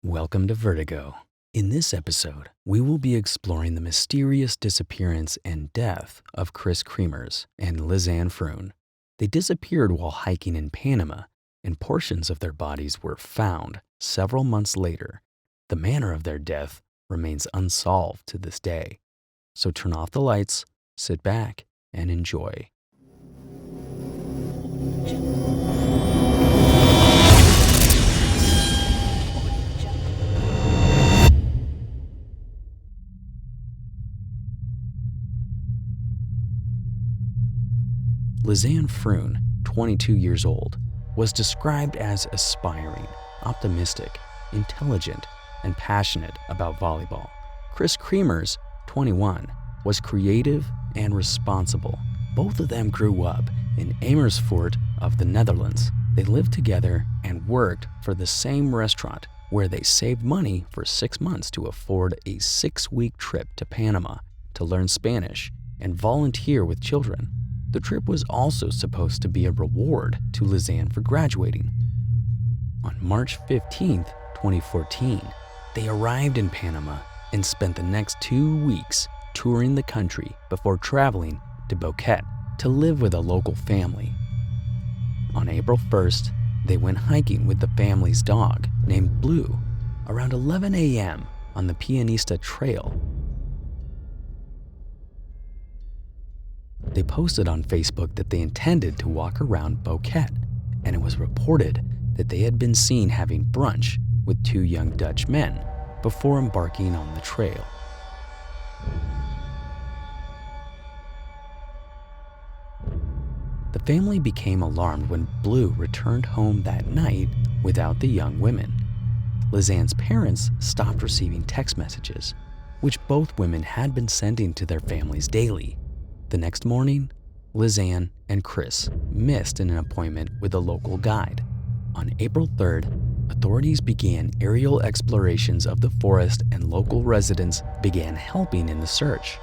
Welcome to Vertigo. In this episode, we will be exploring the mysterious disappearance and death of Kris Kremers and Lisanne Froon. They disappeared while hiking in Panama, and portions of their bodies were found several months later. The manner of their death remains unsolved to this day. So turn off the lights, sit back, and enjoy. Lisanne Froon, 22 years old, was described as aspiring, optimistic, intelligent, and passionate about volleyball. Kris Kremers, 21, was creative and responsible. Both of them grew up in Amersfoort of the Netherlands. They lived together and worked for the same restaurant where they saved money for 6 months to afford a 6-week trip to Panama to learn Spanish and volunteer with children. The trip was also supposed to be a reward to Lisanne for graduating. On March 15, 2014, they arrived in Panama and spent the next 2 weeks touring the country before traveling to Boquete to live with a local family. On April 1st, they went hiking with the family's dog named Blue around 11 a.m. on the Pianista Trail. They posted on Facebook that they intended to walk around Boquete, and it was reported that they had been seen having brunch with 2 young Dutch men before embarking on the trail. The family became alarmed when Blue returned home that night without the young women. Lisanne's parents stopped receiving text messages, which both women had been sending to their families daily. The next morning, Lisanne and Kris missed an appointment with a local guide. On April 3rd, authorities began aerial explorations of the forest and local residents began helping in the search.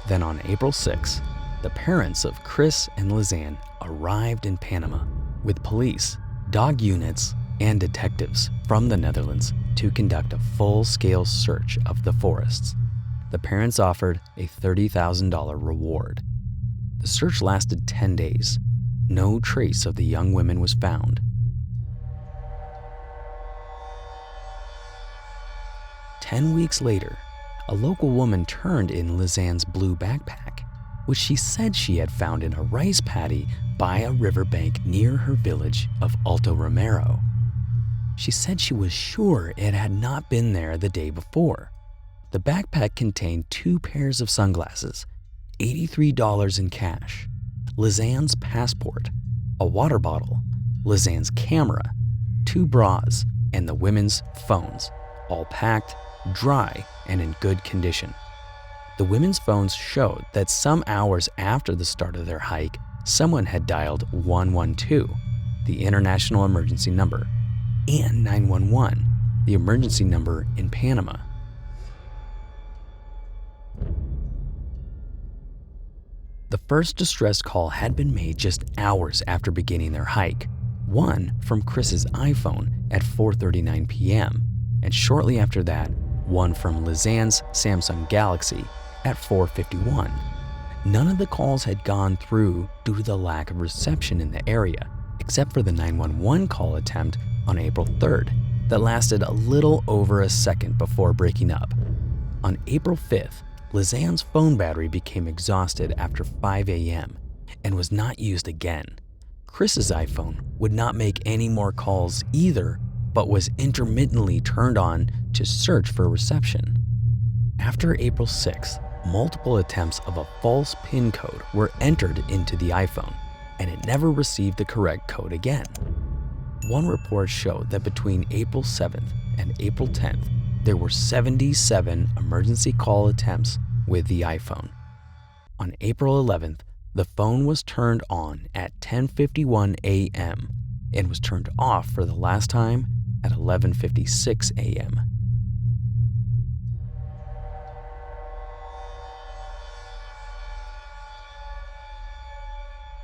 Then on April 6th, the parents of Kris and Lisanne arrived in Panama with police, dog units, and detectives from the Netherlands to conduct a full-scale search of the forests. The parents offered a $30,000 reward. The search lasted 10 days. No trace of the young women was found. 10 weeks later, a local woman turned in Lisanne's blue backpack, which she said she had found in a rice paddy by a riverbank near her village of Alto Romero. She said she was sure it had not been there the day before. The backpack contained 2 pairs of sunglasses, $83 in cash, Lisanne's passport, a water bottle, Lisanne's camera, 2 bras, and the women's phones, all packed, dry, and in good condition. The women's phones showed that some hours after the start of their hike, someone had dialed 112, the international emergency number, and 911, the emergency number in Panama. The first distress call had been made just hours after beginning their hike, one from Kris's iPhone at 4:39 p.m., and shortly after that, one from Lisanne's Samsung Galaxy at 4:51. None of the calls had gone through due to the lack of reception in the area, except for the 911 call attempt on April 3rd that lasted a little over a second before breaking up. On April 5th, Lisanne's phone battery became exhausted after 5 a.m. and was not used again. Kris's iPhone would not make any more calls either, but was intermittently turned on to search for reception. After April 6th, multiple attempts of a false PIN code were entered into the iPhone, and it never received the correct code again. One report showed that between April 7th and April 10th, there were 77 emergency call attempts with the iPhone. On April 11th, the phone was turned on at 10:51 a.m. and was turned off for the last time at 11:56 a.m.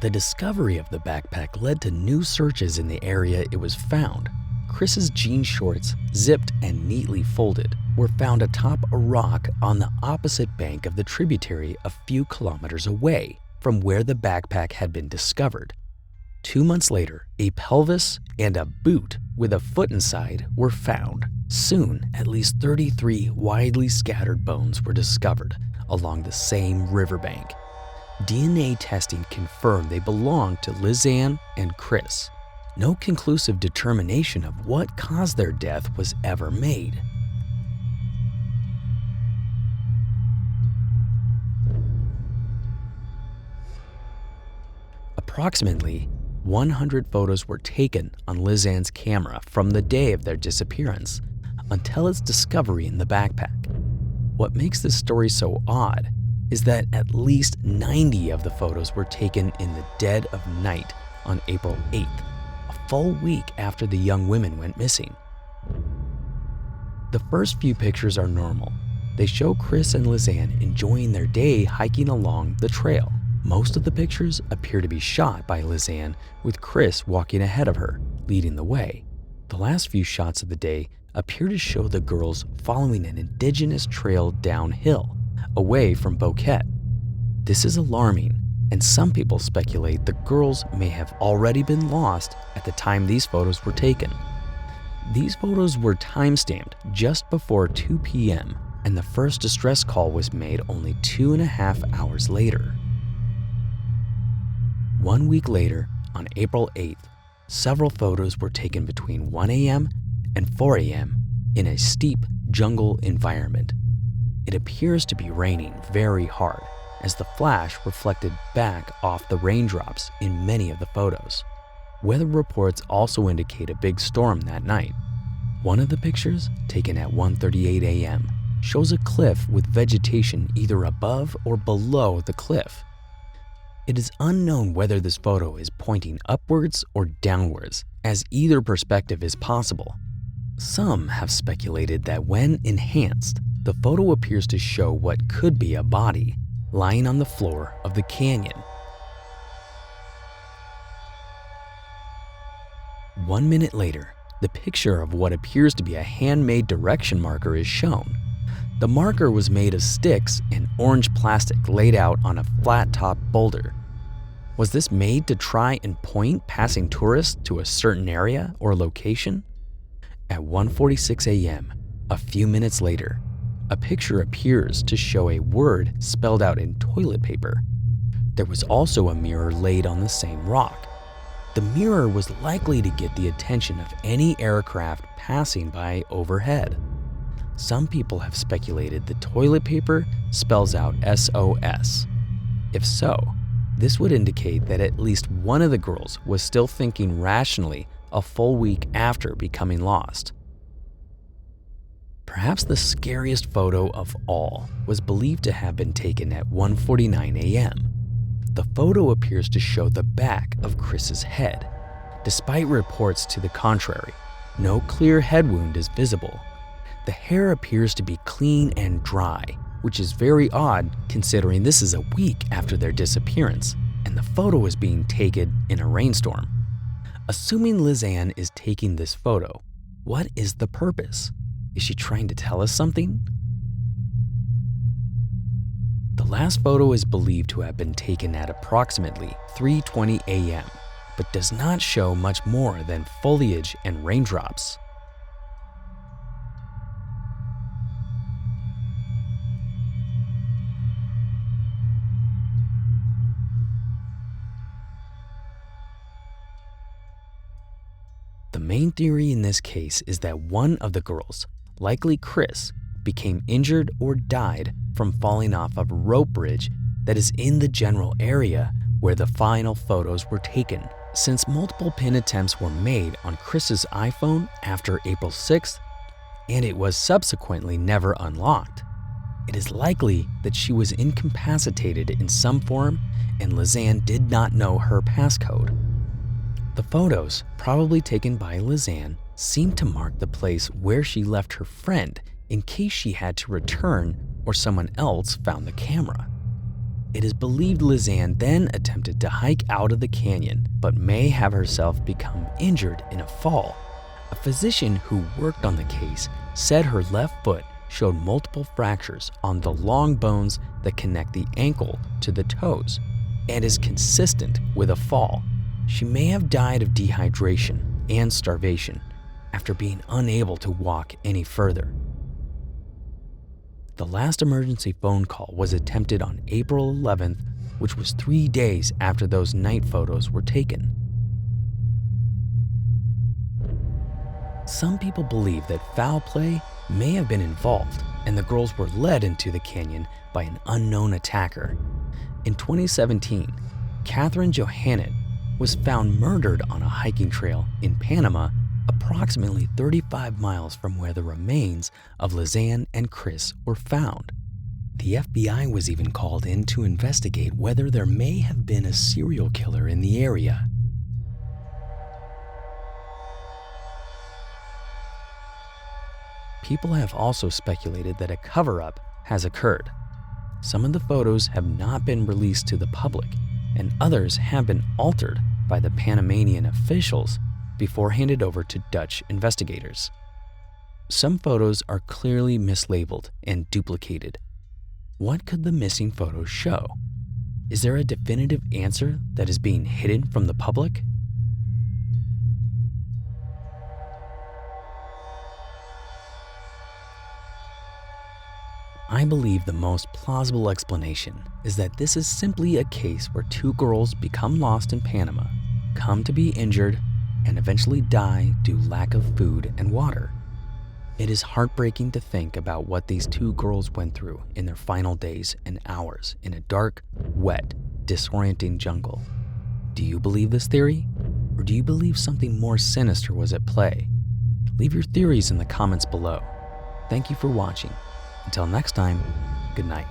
The discovery of the backpack led to new searches in the area it was found. Kris's jean shorts, zipped and neatly folded, were found atop a rock on the opposite bank of the tributary a few kilometers away from where the backpack had been discovered. 2 months later, a pelvis and a boot with a foot inside were found. Soon, at least 33 widely scattered bones were discovered along the same riverbank. DNA testing confirmed they belonged to Lisanne and Kris. No conclusive determination of what caused their death was ever made. Approximately 100 photos were taken on Lisanne's camera from the day of their disappearance until its discovery in the backpack. What makes this story so odd is that at least 90 of the photos were taken in the dead of night on April 8th, a full week after the young women went missing. The first few pictures are normal. They show Kris and Lisanne enjoying their day hiking along the trail. Most of the pictures appear to be shot by Lisanne, with Kris walking ahead of her, leading the way. The last few shots of the day appear to show the girls following an indigenous trail downhill, away from Bouquet. This is alarming, and some people speculate the girls may have already been lost at the time these photos were taken. These photos were time-stamped just before 2 p.m., and the first distress call was made only 2.5 hours later. 1 week later, on April 8th, several photos were taken between 1 a.m. and 4 a.m. in a steep jungle environment. It appears to be raining very hard, as the flash reflected back off the raindrops in many of the photos. Weather reports also indicate a big storm that night. One of the pictures, taken at 1:38 a.m., shows a cliff with vegetation either above or below the cliff. It is unknown whether this photo is pointing upwards or downwards, as either perspective is possible. Some have speculated that when enhanced, the photo appears to show what could be a body lying on the floor of the canyon. 1 minute later, the picture of what appears to be a handmade direction marker is shown. The marker was made of sticks and orange plastic laid out on a flat-top boulder. Was this made to try and point passing tourists to a certain area or location? At 1:46 a.m., a few minutes later, a picture appears to show a word spelled out in toilet paper. There was also a mirror laid on the same rock. The mirror was likely to get the attention of any aircraft passing by overhead. Some people have speculated the toilet paper spells out SOS. If so, this would indicate that at least one of the girls was still thinking rationally a full week after becoming lost. Perhaps the scariest photo of all was believed to have been taken at 1:49 a.m. The photo appears to show the back of Kris's head. Despite reports to the contrary, no clear head wound is visible. The hair appears to be clean and dry, which is very odd considering this is a week after their disappearance and the photo is being taken in a rainstorm. Assuming Lisanne is taking this photo, what is the purpose? Is she trying to tell us something? The last photo is believed to have been taken at approximately 3:20 a.m., but does not show much more than foliage and raindrops. The main theory in this case is that one of the girls, likely Kris, became injured or died from falling off of a rope bridge that is in the general area where the final photos were taken. Since multiple pin attempts were made on Kris's iPhone after April 6th, and it was subsequently never unlocked, it is likely that she was incapacitated in some form and Lisanne did not know her passcode. The photos, probably taken by Lisanne, seem to mark the place where she left her friend in case she had to return or someone else found the camera. It is believed Lisanne then attempted to hike out of the canyon, but may have herself become injured in a fall. A physician who worked on the case said her left foot showed multiple fractures on the long bones that connect the ankle to the toes and is consistent with a fall. She may have died of dehydration and starvation after being unable to walk any further. The last emergency phone call was attempted on April 11th, which was 3 days after those night photos were taken. Some people believe that foul play may have been involved and the girls were led into the canyon by an unknown attacker. In 2017, Catherine Johannet was found murdered on a hiking trail in Panama, approximately 35 miles from where the remains of Lisanne and Kris were found. The FBI was even called in to investigate whether there may have been a serial killer in the area. People have also speculated that a cover-up has occurred. Some of the photos have not been released to the public, and others have been altered by the Panamanian officials before handed over to Dutch investigators. Some photos are clearly mislabeled and duplicated. What could the missing photos show? Is there a definitive answer that is being hidden from the public? I believe the most plausible explanation is that this is simply a case where two girls become lost in Panama, come to be injured, and eventually die due to lack of food and water. It is heartbreaking to think about what these two girls went through in their final days and hours in a dark, wet, disorienting jungle. Do you believe this theory? Or do you believe something more sinister was at play? Leave your theories in the comments below. Thank you for watching. Until next time, good night.